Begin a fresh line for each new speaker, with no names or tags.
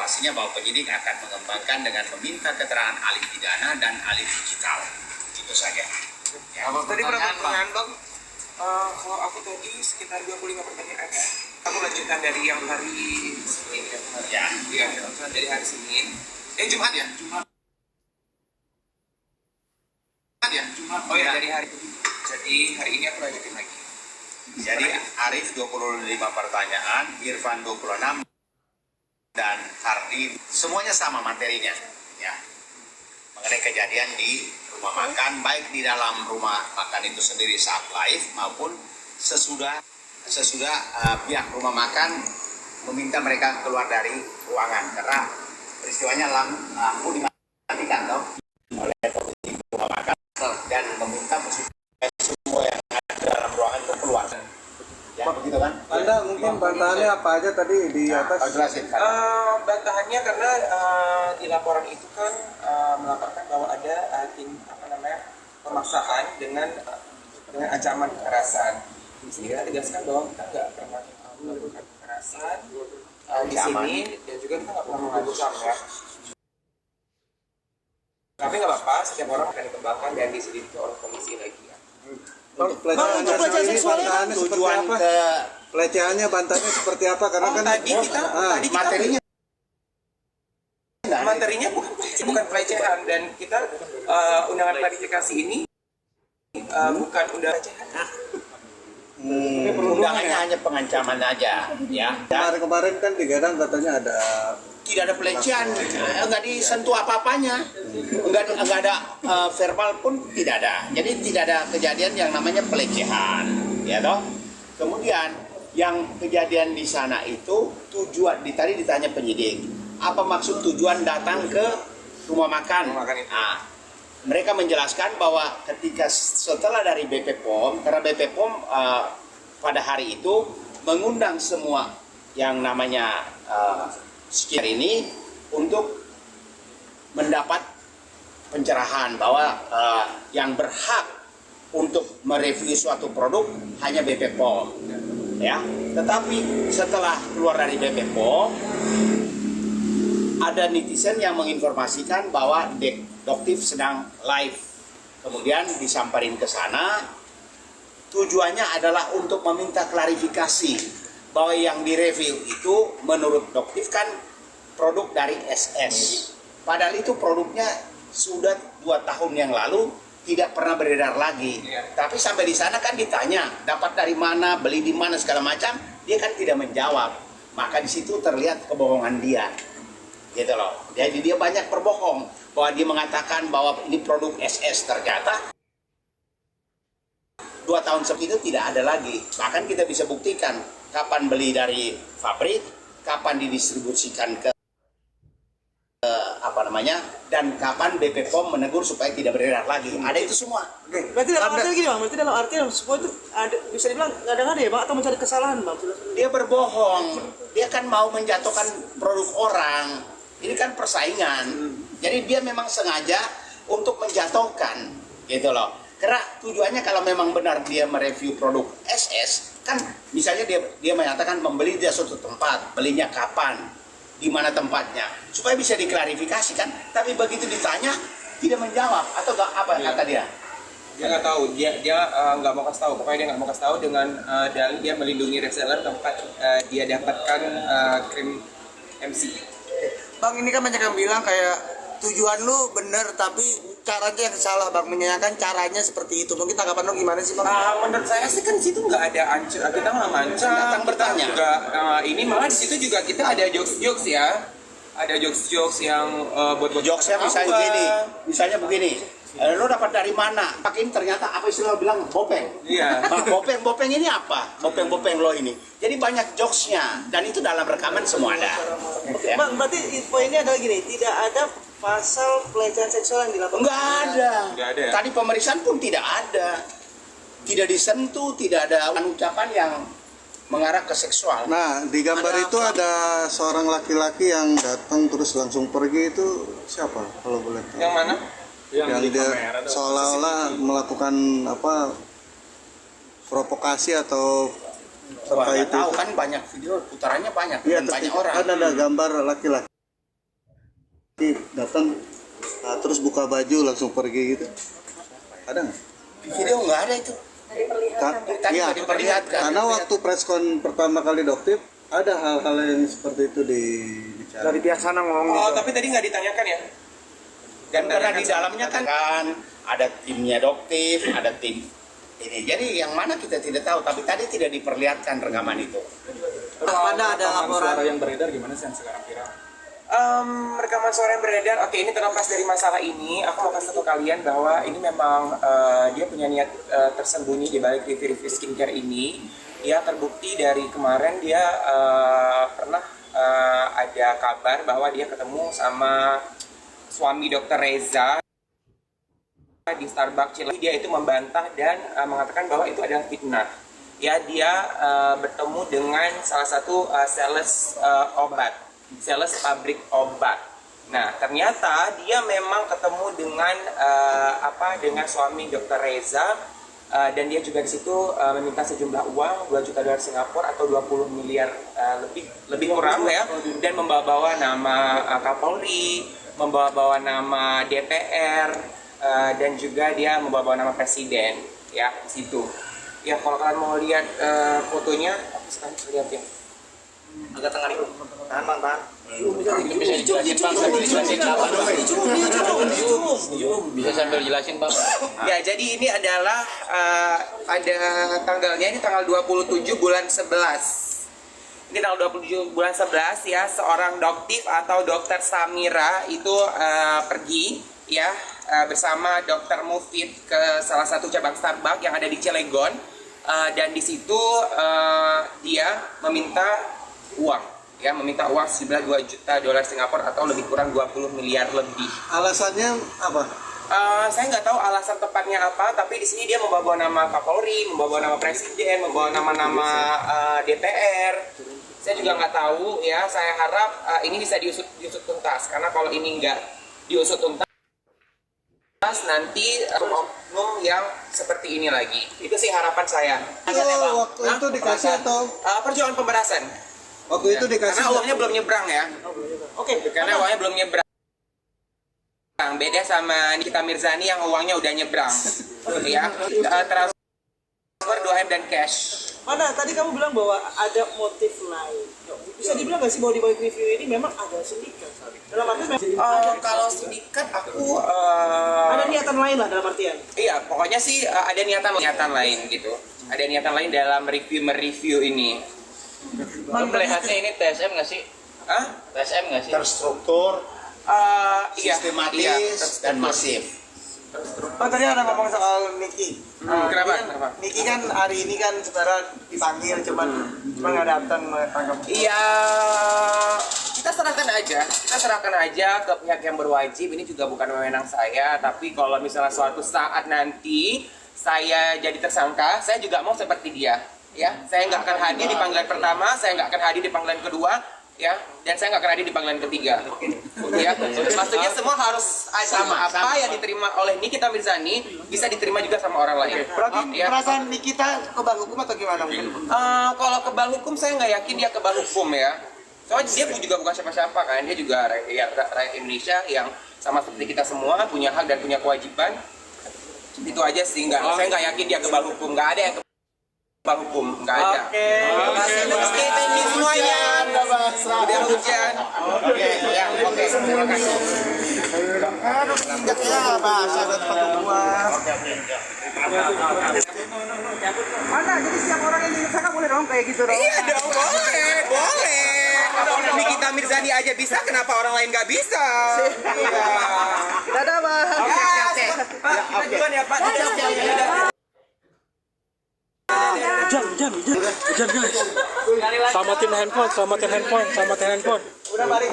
evaluasinya bahwa penyidik akan mengembangkan dengan meminta keterangan ahli pidana dan ahli digital. Itu saja.
Ya, tadi berapa pertanyaan Bang? Kalau aku tadi sekitar 25 pertanyaan ya. Aku lanjutkan dari yang hari Senin ya. Iya, dari hari Senin. Jumat ya? Jumat ya? Jumat. Oh ya, dari hari. Jadi hari ini aku lanjutin lagi.
Jadi Arif 25 pertanyaan, Irfan 26, dan Hardi semuanya sama materinya. Ya. Mengenai kejadian di rumah makan, baik di dalam rumah makan itu sendiri saat live maupun sesudah pihak rumah makan meminta mereka keluar dari ruangan karena peristiwanya lampu dimatikan oleh penghuni rumah makan dan meminta supaya semua yang ada dalam ruangan itu keluar. Ya, begitu kan?
Anda mungkin bantahannya apa aja tadi di atas?
Jelasin.
Bantahannya karena di laporan itu kan melaporkan bahwa ada pemaksaan dengan ancaman kekerasan. Di sini kita tegaskan bahwa kita nggak pernah melakukan kekerasan di sini dan juga kita nggak pernah mengancam ya. Tapi nggak apa-apa, setiap orang akan dikembangkan dan diselidiki oleh polisi lagi ya.
Untuk pelecehan seksual
tujuan ke
pelecehannya bantahannya seperti apa? Karena kan
tadi kita materinya bukan pelecehan dan kita undangan klarifikasi ini bukan undangan pelecehan.
undangannya hanya pengancaman aja, ya.
Kemarin kan digadang katanya ada
Tidak ada pelecehan, nggak disentuh apa-apanya, nggak ada verbal pun tidak ada. Jadi tidak ada kejadian yang namanya pelecehan, ya toh. Kemudian yang kejadian di sana itu tujuan, tadi ditanya penyidik, apa maksud tujuan datang ke rumah makan? Nah, mereka menjelaskan bahwa ketika setelah dari BP POM, karena BP POM pada hari itu mengundang semua yang namanya sekitar ini untuk mendapat pencerahan bahwa yang berhak untuk mereview suatu produk hanya BP POM, ya. Tetapi setelah keluar dari BP POM, ada netizen yang menginformasikan bahwa Doktif sedang live, kemudian disamperin ke sana. Tujuannya adalah untuk meminta klarifikasi bahwa yang direview itu menurut Doktif kan produk dari SS. Padahal itu produknya sudah 2 tahun yang lalu tidak pernah beredar lagi. Tapi sampai di sana kan ditanya dapat dari mana, beli di mana segala macam, dia kan tidak menjawab. Maka di situ terlihat kebohongan dia. Gitu loh. Jadi dia banyak berbohong bahwa dia mengatakan bahwa ini produk SS, ternyata 2 tahun sebelum itu tidak ada lagi. Bahkan kita bisa buktikan kapan beli dari pabrik, kapan didistribusikan ke dan kapan BP POM menegur supaya tidak beredar lagi. Ada itu semua.
Berarti dalam arti gini Bang, berarti dalam arti semua itu ada, bisa dibilang kadang-kadang ya Bang, atau mencari kesalahan Bang?
Dia berbohong, dia kan mau menjatuhkan produk orang. Ini kan persaingan. Jadi dia memang sengaja untuk menjatuhkan, gitu loh. Karena tujuannya kalau memang benar dia mereview produk SS, kan misalnya dia menyatakan membeli di suatu tempat, belinya kapan, di mana tempatnya, supaya bisa diklarifikasi kan. Tapi begitu ditanya tidak menjawab atau nggak apa kata dia?
Dia nggak tahu, dia nggak mau kasih tahu. Pokoknya dia nggak mau kasih tahu dengan dalih dia melindungi reseller tempat dia dapatkan krim MC.
Bang, ini kan banyak yang bilang kayak tujuan lu bener tapi caranya yang salah Bang, menyayangkan caranya seperti itu. Mungkin tanggapan lu gimana sih Bang?
Menurut saya sih kan di situ nggak ada kita nggak ngancam,
Datang bertanya.
Juga ini malah di situ juga kita ada jokes ya, ada jokes yang buat
Jokesnya misalnya begini, lo dapat dari mana? Pakai ini ternyata apa istilah lo bilang bopeng.
Iya.
Nah, bopeng ini apa? Bopeng lo ini. Jadi banyak jokesnya dan itu dalam rekaman semua ada.
Oke, Bang, berarti info ini adalah gini, tidak ada pasal pelecehan seksual yang dilakukan?
Nggak ada.
Ya?
Tadi pemeriksaan pun tidak ada. Tidak disentuh, tidak ada ucapan yang mengarah ke seksual.
Nah, di gambar itu ada seorang laki-laki yang datang terus langsung pergi, itu siapa kalau boleh tahu?
Yang mana?
Yang dia seolah-olah melakukan provokasi atau
Wah,
apa itu?
tahu kan banyak video putarannya banyak
Iya,
dan banyak orang.
kan ada gambar laki-laki datang terus buka baju langsung pergi gitu, ada nggak?
Di video nggak ada itu. Tadi
Iya,
nggak diperlihatkan.
karena waktu preskon pertama kali Doktip ada hal-hal yang seperti itu dibicarakan.
Dari pihak sana ngomong
Oh,
gitu.
tapi tadi nggak ditanyakan ya?
Dan karena di dalamnya kan ada timnya Doktip, ada tim ini. Jadi yang mana kita tidak tahu, tapi tadi tidak diperlihatkan rekaman itu.
Mana ada laporan
yang beredar gimana sih yang sekarang viral?
Rekaman suara yang beredar, oke, ini terlepas dari masalah ini, aku mau kasih tahu kalian bahwa ini memang dia punya niat tersembunyi di balik review-review skincare ini. Ya, terbukti dari kemarin dia pernah ada kabar bahwa dia ketemu sama suami Dr. Reza di Starbucks Cilegon. Dia itu membantah dan mengatakan bahwa itu adalah fitnah. Ya, dia bertemu dengan salah satu sales sales pabrik obat. Nah, ternyata dia memang ketemu dengan dengan suami Dr. Reza dan dia juga di situ meminta sejumlah uang 2 juta dolar Singapura atau 20 miliar lebih kurang ya, dan membawa-bawa nama Kapolri, membawa-bawa nama DPR dan juga dia membawa-bawa nama presiden ya di situ. Ya, kalau kalian mau lihat fotonya, aku sekarang bisa lihat ya. Agak tengah nih. Tahan, Bang, tahan.
Bisa dijelasin Bang, sambil dijelasin apa? Bisa sambil jelasin Bang.
Ya, jadi ini adalah ada tanggalnya, ini tanggal 27 bulan 11. Ini tanggal 27 bulan 11 ya, seorang doktif atau Dokter Samira itu pergi ya bersama Dokter Mufid ke salah satu cabang Starbucks yang ada di Cilegon, dan di situ dia meminta uang sejumlah 2 juta dolar Singapura atau lebih kurang 20 miliar lebih.
Alasannya apa?
Saya nggak tahu alasan tepatnya apa, tapi di sini dia membawa nama Kapolri, membawa nama presiden, membawa nama-nama DPR. Saya juga nggak tahu ya. Saya harap ini bisa diusut tuntas, karena kalau ini nggak diusut tuntas nanti oknum yang seperti ini lagi. Itu sih harapan saya.
Waktu itu dikasih atau
Perjuangan pemberasan.
waktu itu dikasih?
Karena uangnya belum nyebrang ya.
Oke,
Karena uangnya belum nyebrang. Beda sama Nikita Mirzani yang uangnya udah nyebrang. Ya, transfer 2M dan cash.
mana tadi kamu bilang bahwa ada motif lain. Bisa dibilang nggak sih bahwa di balik review ini memang ada sindikat? Dalam artian
Kalau sindikat aku
ada niatan lain lah dalam artian.
iya, pokoknya sih ada niatan lain gitu. Ada niatan lain dalam mereview ini.
Melihatnya ini TSM nggak sih?
Hah?
TSM nggak sih?
Terstruktur,
Iya,
sistematis,
iya,
dan masif.
Oh, tadi ada ngomong soal Niki.
Kenapa?
Niki kan-
Kenapa?
Niki kan hari ini kan sebenarnya dipanggil cuman nggak datang tangkap.
Iya, kita serahkan aja ke pihak yang berwajib. Ini juga bukan wewenang saya, tapi kalau misalnya suatu saat nanti saya jadi tersangka, saya juga mau seperti dia. Ya, saya nggak akan hadir di panggilan pertama, saya nggak akan hadir di panggilan kedua, ya, dan saya nggak akan hadir di panggilan ketiga. Ya, maksudnya semua harus sama. Apa yang diterima oleh Nikita Mirzani bisa diterima juga sama orang lain.
Berarti
Ya.
perasaan Nikita kebal hukum atau gimana mungkin?
Kalau kebal hukum saya nggak yakin dia kebal hukum ya. Soalnya dia juga bukan siapa-siapa kan, dia juga rakyat Indonesia yang sama seperti kita semua punya hak dan punya kewajiban. Itu aja sih, saya nggak yakin dia kebal hukum, nggak ada yang kebal hukum, nggak ada.
Oke.
Oke, thank you semuanya. Udah hujan. Oke, ya, oke, terima kasih.
Ya, bahasa ada tempat gua. Mana? Jadi setiap orang yang dinyatakan boleh dong kayak gitu dong.
Iya dong, boleh. Kalau Nikita Mirzani aja bisa, kenapa orang lain nggak bisa? Iya.
Dadah, Bang.
Oke. Pak, kita duluan ya, Pak.
Hujan guys.
Selamatin handphone.
Udah balik.